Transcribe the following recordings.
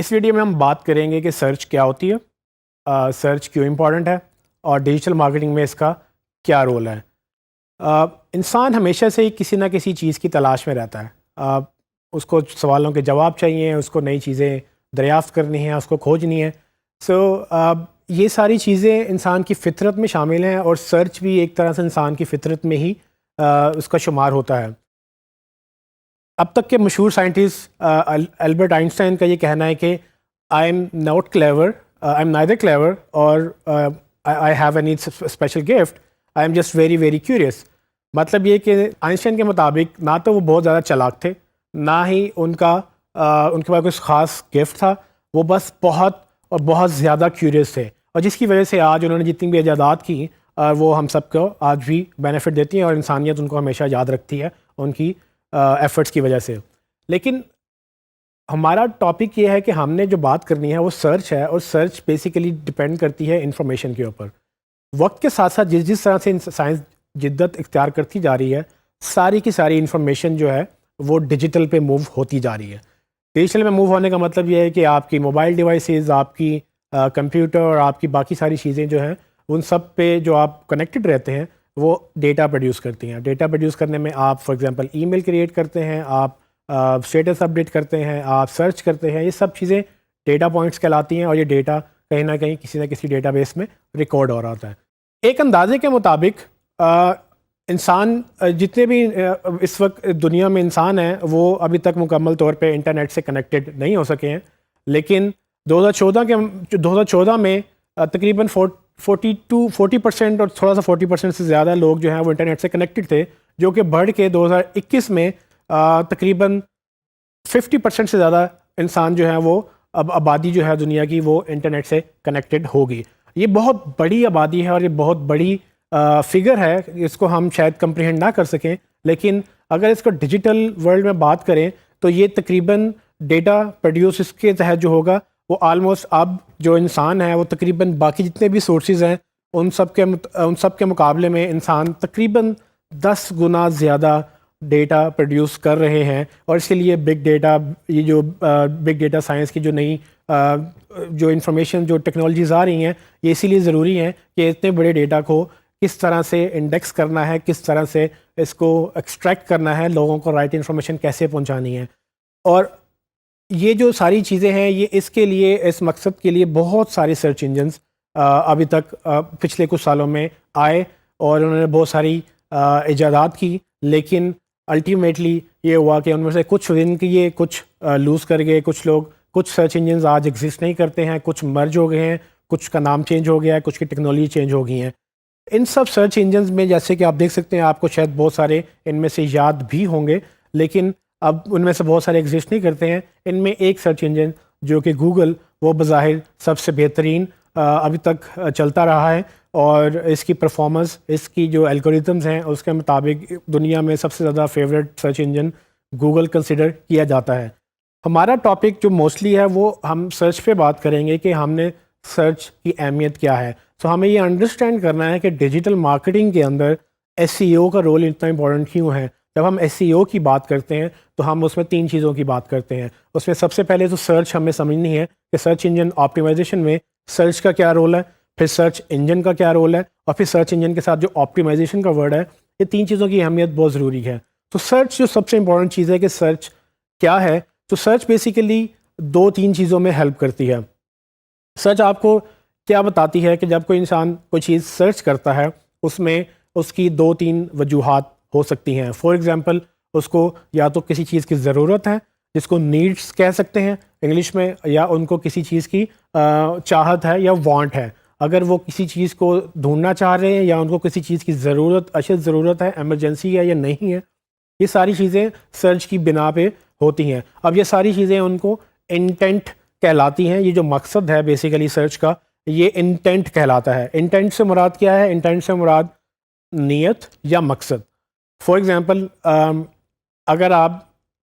اس video میں ہم بات کریں گے کہ سرچ کیا ہوتی ہے، سرچ کیوں امپورٹنٹ ہے، اور ڈیجیٹل مارکیٹنگ میں اس کا کیا رول ہے۔ انسان ہمیشہ سے ہی کسی نہ کسی چیز کی تلاش میں رہتا ہے، اس کو سوالوں کے جواب چاہیے، اس کو نئی چیزیں دریافت کرنی ہیں، اس کو کھوجنی ہے۔ یہ ساری چیزیں انسان کی فطرت میں شامل ہیں، اور سرچ بھی ایک طرح سے انسان کی فطرت میں ہی اس کا شمار ہوتا ہے۔ اب تک کے مشہور سائنٹسٹ البرٹ آئنسٹائن کا یہ کہنا ہے کہ I am not clever, I am neither clever اور I have any special gift, I am just very very curious. مطلب یہ کہ آئنسٹائن کے مطابق نہ تو وہ بہت زیادہ چالاک تھے، نہ ہی ان کے پاس کوئی خاص گفٹ تھا، وہ بس بہت زیادہ کیوریس تھے، اور جس کی وجہ سے آج انہوں نے جتنی بھی ایجادات کی وہ ہم سب کو آج بھی بینیفٹ دیتی ہیں، اور انسانیت ان کو ہمیشہ یاد رکھتی ہے ان کی ایفرٹس کی وجہ سے۔ لیکن ہمارا ٹاپک یہ ہے کہ ہم نے جو بات کرنی ہے وہ سرچ ہے، اور سرچ بیسیکلی ڈپینڈ کرتی ہے انفارمیشن کے اوپر۔ وقت کے ساتھ ساتھ جس طرح سے سائنس جدت اختیار کرتی جا رہی ہے، ساری کی ساری انفارمیشن جو ہے وہ ڈیجیٹل پہ موو ہوتی جا رہی ہے۔ ڈیجیٹل میں موو ہونے کا مطلب یہ ہے کہ آپ کی موبائل ڈیوائسز، آپ کی کمپیوٹر اور آپ کی باقی ساری چیزیں جو ہیں ان سب پہ جو آپ کنیکٹڈ رہتے ہیں وہ ڈیٹا پروڈیوس کرتی ہیں۔ ڈیٹا پروڈیوس کرنے میں آپ for example email create کرتے ہیں، آپ اسٹیٹس اپڈیٹ کرتے ہیں، آپ سرچ کرتے ہیں، یہ سب چیزیں ڈیٹا پوائنٹس کہلاتی ہیں، اور یہ ڈیٹا کہیں نہ کہیں کسی نہ کسی ڈیٹا بیس میں ریکارڈ ہو رہا ہوتا ہے۔ ایک اندازے کے مطابق انسان جتنے بھی اس وقت دنیا میں انسان ہیں وہ ابھی تک مکمل طور پہ انٹرنیٹ سے کنیکٹڈ نہیں ہو سکے ہیں، لیکن 2014 میں تقریباً 40% اور تھوڑا سا 40% سے زیادہ لوگ جو ہیں وہ انٹرنیٹ سے کنیکٹڈ تھے، جو کہ بڑھ کے 2021 میں تقریباً 50% سے زیادہ انسان جو ہیں وہ اب آبادی جو ہے دنیا کی وہ انٹرنیٹ سے کنیکٹڈ ہوگی۔ یہ بہت بڑی آبادی ہے، اور یہ بہت بڑی فگر ہے، اس کو ہم شاید کمپریہنڈ نہ کر سکیں، لیکن اگر اس کو ڈیجیٹل ورلڈ میں بات کریں تو یہ تقریباً ڈیٹا پروڈیوس اس کے تحت جو ہوگا وہ آلموسٹ اب جو انسان ہے وہ تقریباً باقی جتنے بھی سورسز ہیں ان سب کے مقابلے میں انسان تقریباً 10 گنا زیادہ ڈیٹا پروڈیوس کر رہے ہیں۔ اور اس کے لیے بگ ڈیٹا، یہ جو بگ ڈیٹا سائنس کی جو نئی جو انفارمیشن جو ٹیکنالوجیز آ رہی ہیں، یہ اسی لیے ضروری ہیں کہ اتنے بڑے ڈیٹا کو کس طرح سے انڈیکس کرنا ہے، کس طرح سے اس کو ایکسٹریکٹ کرنا ہے، لوگوں کو رائٹ انفارمیشن کیسے پہنچانی ہے۔ اور یہ جو ساری چیزیں ہیں یہ اس کے لیے، اس مقصد کے لیے بہت سارے سرچ انجنز ابھی تک پچھلے کچھ سالوں میں آئے، اور انہوں نے بہت ساری ایجادات کی، لیکن الٹیمیٹلی یہ ہوا کہ ان میں سے کچھ ون کیے، کچھ لوز کر گئے، کچھ سرچ انجنز آج ایگزسٹ نہیں کرتے ہیں، کچھ مرج ہو گئے ہیں، کچھ کا نام چینج ہو گیا ہے، کچھ کی ٹیکنالوجی چینج ہو گئی ہیں۔ ان سب سرچ انجنز میں جیسے کہ آپ دیکھ سکتے ہیں، آپ کو شاید بہت سارے ان میں سے یاد بھی ہوں گے، لیکن اب ان میں سے بہت سارے ایگزسٹ نہیں کرتے ہیں۔ ان میں ایک سرچ انجن جو کہ گوگل، وہ بظاہر سب سے بہترین ابھی تک چلتا رہا ہے، اور اس کی پرفارمنس، اس کی جو الگوریتمز ہیں اس کے مطابق دنیا میں سب سے زیادہ favourite search engine Google consider کیا جاتا ہے۔ ہمارا ٹاپک جو موسٹلی ہے وہ ہم سرچ پہ بات کریں گے کہ ہم نے سرچ کی اہمیت کیا ہے۔ تو ہمیں یہ انڈرسٹینڈ کرنا ہے کہ ڈیجیٹل مارکیٹنگ کے اندر ایس ای او کا رول اتنا امپورٹنٹ کیوں ہے۔ جب ہم ایس ای او کی بات کرتے ہیں تو ہم اس میں 3 چیزوں کی بات کرتے ہیں۔ اس میں سب سے پہلے تو سرچ ہمیں سمجھنی ہے کہ سرچ انجن آپٹیمائزیشن میں سرچ کا کیا رول ہے، پھر سرچ انجن کا کیا رول ہے، اور پھر سرچ انجن کے ساتھ جو آپٹیمائزیشن کا ورڈ ہے، یہ 3 چیزوں کی اہمیت بہت ضروری ہے۔ تو سرچ جو سب سے امپورٹنٹ چیز ہے کہ سرچ کیا ہے، تو سرچ بیسیکلی 2-3 چیزوں میں ہیلپ کرتی ہے۔ سرچ آپ کو کیا بتاتی ہے کہ جب کوئی انسان کوئی چیز سرچ کرتا ہے، اس میں اس کی 2-3 وجوہات ہو سکتی ہیں۔ فار ایگزامپل اس کو یا تو کسی چیز کی ضرورت ہے، جس کو نیڈس کہہ سکتے ہیں انگلش میں، یا ان کو کسی چیز کی چاہت ہے یا وانٹ ہے۔ اگر وہ کسی چیز کو ڈھونڈنا چاہ رہے ہیں، یا ان کو کسی چیز کی اشد ضرورت ہے، ایمرجنسی ہے یا نہیں ہے، یہ ساری چیزیں سرچ کی بنا پہ ہوتی ہیں۔ اب یہ ساری چیزیں ان کو انٹینٹ کہلاتی ہیں۔ یہ جو مقصد ہے بیسیکلی سرچ کا، یہ انٹینٹ کہلاتا ہے۔ انٹینٹ سے مراد کیا ہے؟ انٹینٹ سے مراد نیت یا مقصد۔ فار ایگزامپل اگر آپ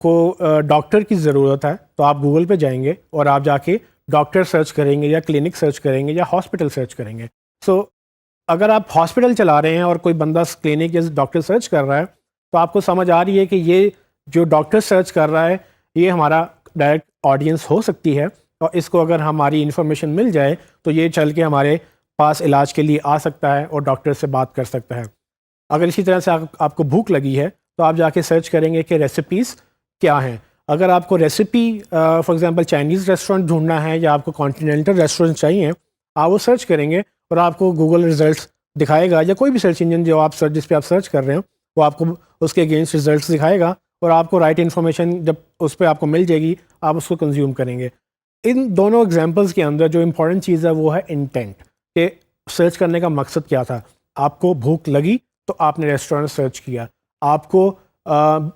کو ڈاکٹر کی ضرورت ہے تو آپ گوگل پہ جائیں گے اور آپ جا کے ڈاکٹر سرچ کریں گے، یا کلینک سرچ کریں گے، یا ہاسپٹل سرچ کریں گے۔ اگر آپ ہاسپٹل چلا رہے ہیں اور کوئی بندہ کلینک یا ڈاکٹر سرچ کر رہا ہے، تو آپ کو سمجھ آ رہی ہے کہ یہ جو ڈاکٹر سرچ کر رہا ہے یہ ہمارا ڈائریکٹ آڈینس ہو سکتی ہے، اور اس کو اگر ہماری انفارمیشن مل جائے تو یہ چل کے ہمارے پاس علاج کے لیے آ سکتا ہے اور ڈاکٹر سے بات کر سکتا ہے. اگر اسی طرح سے آپ کو بھوک لگی ہے تو آپ جا کے سرچ کریں گے کہ ریسیپیز کیا ہیں. اگر آپ کو recipe for example Chinese restaurant ڈھونڈنا ہے یا آپ کو کانٹیننٹل ریسٹورنٹ چاہیے, آپ وہ سرچ کریں گے اور آپ کو گوگل ریزلٹس دکھائے گا, یا کوئی بھی سرچ انجن جو آپ جس پہ آپ سرچ کر رہے ہیں وہ آپ کو اس کے اگینسٹ ریزلٹس دکھائے گا, اور آپ کو رائٹ انفارمیشن جب اس پہ آپ کو مل جائے گی آپ اس کو کنزیوم کریں گے. ان دونوں ایگزامپلس کے اندر جو امپورٹنٹ چیز ہے وہ ہے انٹینٹ, کہ سرچ کرنے کا مقصد کیا تھا. آپ کو بھوک لگی تو آپ نے ریسٹورنٹ سرچ کیا, آپ کو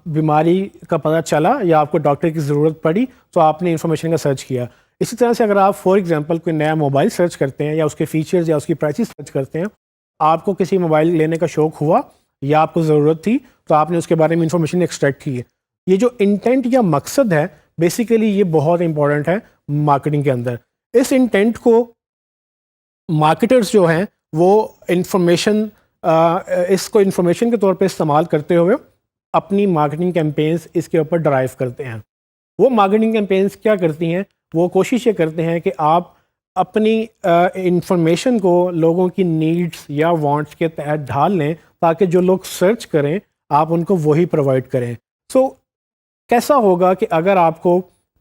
بیماری کا پتہ چلا یا آپ کو ڈاکٹر کی ضرورت پڑی تو آپ نے انفارمیشن کا سرچ کیا. اسی طرح سے اگر آپ فار ایگزامپل کوئی نیا موبائل سرچ کرتے ہیں یا اس کے فیچرز یا اس کی پرائسز سرچ کرتے ہیں, آپ کو کسی موبائل لینے کا شوق ہوا یا آپ کو ضرورت تھی تو آپ نے اس کے بارے میں انفارمیشن ایکسٹریکٹ کی ہے. یہ جو انٹینٹ یا مقصد ہے بیسیکلی یہ بہت امپورٹنٹ ہے مارکیٹنگ کے اندر. اس انٹینٹ کو مارکیٹرز جو ہیں وہ اس کو انفارمیشن کے طور پہ استعمال کرتے ہوئے اپنی مارکیٹنگ کیمپینز اس کے اوپر ڈرائیو کرتے ہیں. وہ مارکیٹنگ کیمپینز کیا کرتی ہیں, وہ کوشش یہ کرتے ہیں کہ آپ اپنی انفارمیشن کو لوگوں کی نیڈس یا وانٹس کے تحت ڈھال لیں تاکہ جو لوگ سرچ کریں آپ ان کو وہی پرووائڈ کریں. سو کیسا ہوگا کہ اگر آپ کو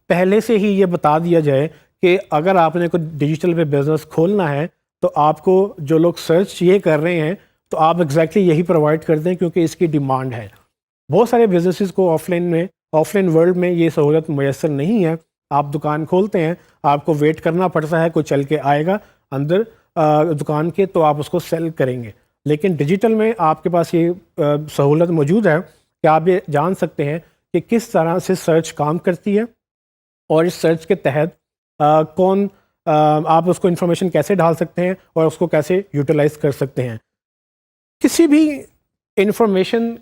پہلے سے ہی یہ بتا دیا جائے کہ اگر آپ نے کوئی ڈیجیٹل پہ بزنس کھولنا ہے تو آپ کو جو لوگ سرچ یہ کر رہے ہیں تو آپ ایگزیکٹلی یہی پرووائڈ کر دیں کیونکہ اس کی ڈیمانڈ ہے. بہت سارے بزنسز کو آف لائن ورلڈ میں یہ سہولت میسر نہیں ہے. آپ دکان کھولتے ہیں, آپ کو ویٹ کرنا پڑتا ہے, کوئی چل کے آئے گا اندر دکان کے تو آپ اس کو سیل کریں گے. لیکن ڈیجیٹل میں آپ کے پاس یہ سہولت موجود ہے کہ آپ یہ جان سکتے ہیں کہ کس طرح سے سرچ کام کرتی ہے اور اس سرچ کے تحت آپ اس کو انفارمیشن کیسے ڈال سکتے ہیں اور اس کو کیسے یوٹیلائز کر سکتے ہیں. کسی بھی انفارمیشن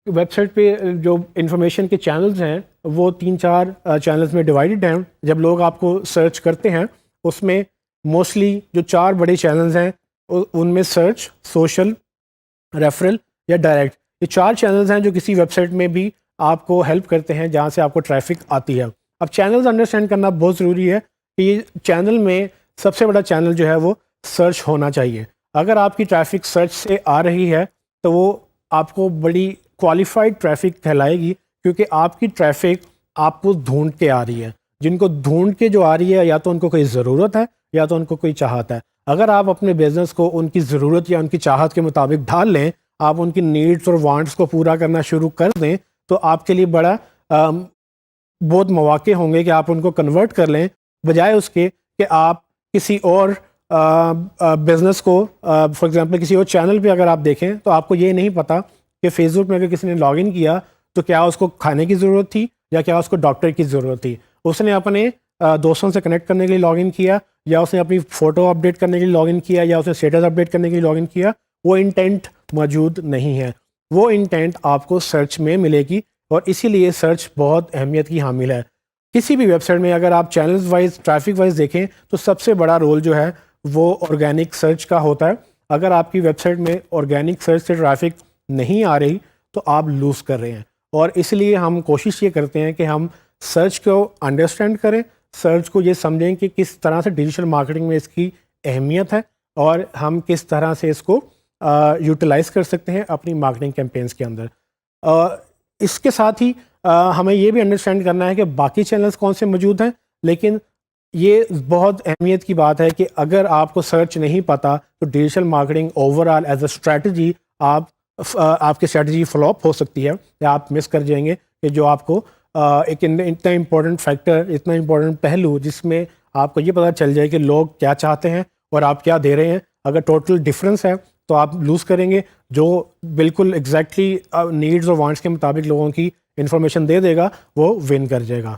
ویب سائٹ پہ جو انفارمیشن کے چینلز ہیں وہ 3-4 چینلز میں ڈیوائڈڈ ہیں. جب لوگ آپ کو سرچ کرتے ہیں اس میں موسٹلی جو 4 بڑے چینلز ہیں ان میں سرچ, سوشل, ریفرل یا ڈائریکٹ, یہ 4 چینلز ہیں جو کسی ویب سائٹ میں بھی آپ کو ہیلپ کرتے ہیں جہاں سے آپ کو ٹریفک آتی ہے. اب چینلز انڈرسٹینڈ کرنا بہت ضروری ہے کہ یہ چینل میں سب سے بڑا چینل جو ہے وہ سرچ ہونا چاہیے. اگر آپ کی ٹریفک سرچ سے آ رہی ہے تو وہ آپ کو بڑی کوالیفائڈ ٹریفک کہلائے گی کیونکہ آپ کی ٹریفک آپ کو ڈھونڈ کے آ رہی ہے. جن کو ڈھونڈ کے جو آ رہی ہے یا تو ان کو کوئی ضرورت ہے یا تو ان کو کوئی چاہت ہے. اگر آپ اپنے بزنس کو ان کی ضرورت یا ان کی چاہت کے مطابق ڈھال لیں, آپ ان کی نیڈس اور وانٹس کو پورا کرنا شروع کر دیں تو آپ کے لیے بہت مواقع ہوں گے کہ آپ ان کو کنورٹ کر لیں, بجائے اس کے کہ آپ کسی اور بزنس کو فار ایگزامپل کسی اور چینل پہ اگر آپ دیکھیں تو آپ کو یہ نہیں پتا کہ فیس بک میں اگر کسی نے لاگ ان کیا تو کیا اس کو کھانے کی ضرورت تھی یا کیا اس کو ڈاکٹر کی ضرورت تھی. اس نے اپنے دوستوں سے کنیکٹ کرنے کے لیے لاگ ان کیا, یا اس نے اپنی فوٹو اپڈیٹ کرنے کے لیے لاگ ان کیا, یا اس نے اسٹیٹس اپڈیٹ کرنے کے لیے لاگ ان کیا. وہ انٹینٹ موجود نہیں ہے. وہ انٹینٹ آپ کو سرچ میں ملے گی اور اسی لیے سرچ بہت اہمیت کی حامل ہے. کسی بھی ویب سائٹ میں اگر آپ چینلز وائز ٹریفک وائز دیکھیں تو سب سے بڑا رول جو ہے وہ آرگینک سرچ کا ہوتا ہے. اگر آپ کی ویب سائٹ میں آرگینک سرچ سے ٹریفک نہیں آ رہی تو آپ لوز کر رہے ہیں. اور اس لیے ہم کوشش یہ کرتے ہیں کہ ہم سرچ کو انڈرسٹینڈ کریں, سرچ کو یہ سمجھیں کہ کس طرح سے ڈیجیٹل مارکیٹنگ میں اس کی اہمیت ہے اور ہم کس طرح سے اس کو یوٹیلائز کر سکتے ہیں اپنی مارکیٹنگ کیمپینز کے اندر. اس کے ساتھ ہی ہمیں یہ بھی انڈرسٹینڈ کرنا ہے کہ باقی چینلز کون سے موجود ہیں, لیکن یہ بہت اہمیت کی بات ہے کہ اگر آپ کو سرچ نہیں پتا تو digital marketing over all as a strategy آپ کی اسٹریٹجی فلاپ ہو سکتی ہے یا آپ مس کر جائیں گے کہ جو آپ کو ایک اتنا امپورٹنٹ فیکٹر, اتنا امپورٹنٹ پہلو جس میں آپ کو یہ پتہ چل جائے کہ لوگ کیا چاہتے ہیں اور آپ کیا دے رہے ہیں, اگر ٹوٹل ڈفرینس ہے تو آپ لوز کریں گے. جو بالکل ایگزیکٹلی نیڈز اور وانٹس کے مطابق لوگوں کی انفارمیشن دے دے گا وہ ون کر جائے گا.